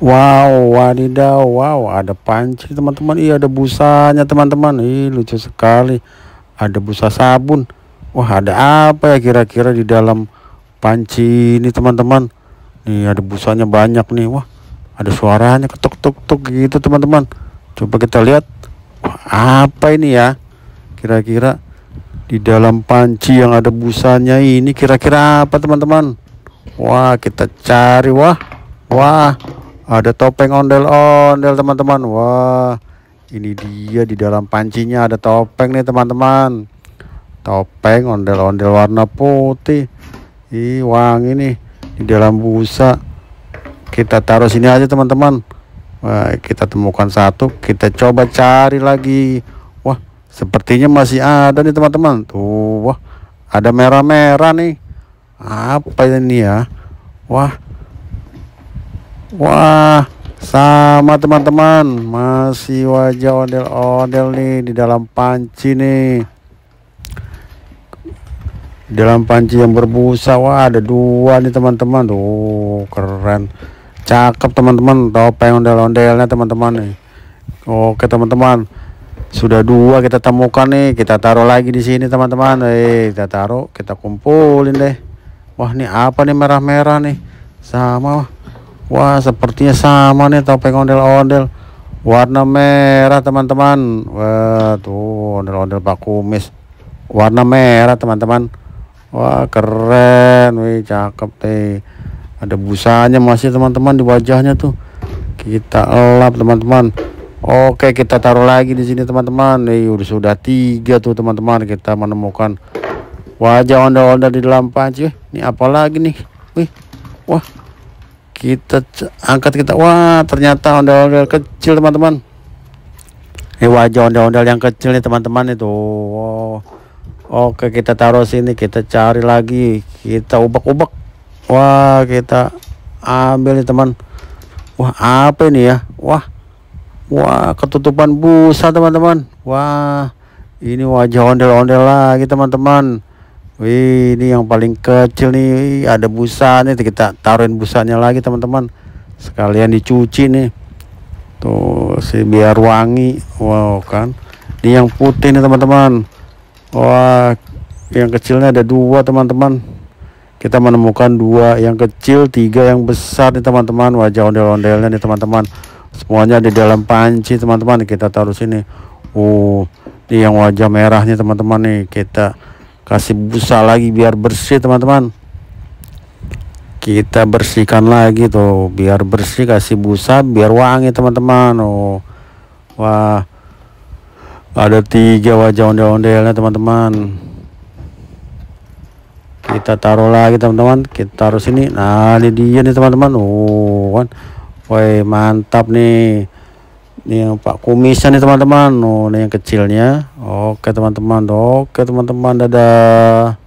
Wow, wadidaw, wow, ada panci teman-teman. Iya, ada busanya teman-teman. Ih, lucu sekali. Ada busa sabun. Wah, ada apa ya kira-kira di dalam panci ini teman-teman? Nih, ada busanya banyak nih. Wah, ada suaranya ketuk tuk tuk gitu teman-teman. Coba kita lihat. Wah, apa ini ya? Kira-kira di dalam panci yang ada busanya ini kira-kira apa teman-teman? Wah, kita cari. Wah, wah, ada topeng ondel-ondel teman-teman. Wah, ini dia di dalam pancinya ada topeng nih teman-teman. Topeng ondel-ondel warna putih. Ih, wangi nih di dalam busa. Kita taruh sini aja teman-teman. Wah, kita temukan satu, kita coba cari lagi. Wah, sepertinya masih ada nih teman-teman. Tuh, wah, ada merah-merah nih. Apa ini ya? Wah, wah, sama teman-teman. Masih wajah ondel-ondel nih di dalam panci nih. Di dalam panci yang berbusa. Wah, ada dua nih teman-teman. Tuh, keren. Cakep teman-teman, topeng ondel-ondelnya teman-teman nih. Oke teman-teman, sudah dua kita temukan nih. Kita taruh lagi di sini teman-teman. Kita taruh, kita kumpulin deh. Wah, ini apa nih merah-merah nih? Sama. Wah, sepertinya sama nih topeng ondel-ondel warna merah teman-teman. Wah, tuh ondel-ondel Pak Kumis warna merah teman-teman. Wah, keren. Wih, cakep deh. Ada busanya masih teman-teman di wajahnya tuh. Kita elap teman-teman. Oke, kita taruh lagi di sini teman-teman. Nih, sudah tiga tuh teman-teman. Kita menemukan wajah ondel-ondel di dalam panci. Ini apa lagi nih? Wih, wah. Kita angkat kita. Wah, ternyata ondel-ondel kecil teman-teman. Ini wajah ondel-ondel yang kecil nih teman-teman itu. Wow. Oke, kita taruh sini. Kita cari lagi. Kita ubek-ubek. Wah, kita ambil nih teman. Wah, apa ini ya? Wah, wah, ketutupan busa teman-teman. Wah, ini wajah ondel-ondel lagi teman-teman. Wih, ini yang paling kecil nih. Ada busa nih, kita taruhin busanya lagi teman-teman. Sekalian dicuci nih. Tuh, sih biar wangi. Wow, kan. Ini yang putih nih teman-teman. Wah, yang kecilnya ada dua teman-teman. Kita menemukan dua yang kecil, tiga yang besar nih teman-teman. Wajah ondel-ondelnya nih teman-teman. Semuanya di dalam panci teman-teman. Kita taruh sini. Ini yang wajah merah nih teman-teman nih. Kita kasih busa lagi biar bersih teman-teman. Kita bersihkan lagi tuh biar bersih, kasih busa biar wangi teman-teman. Wah, ada tiga wajah ondel-ondelnya teman-teman. Kita taruh lagi teman-teman. Kita taruh sini. Nah, ini dia nih teman-teman. Kan. Woi, mantap nih. Ini yang Pak Kumisnya nih teman-teman. Ini yang kecilnya. Oke teman-teman. Oke teman-teman, dadah.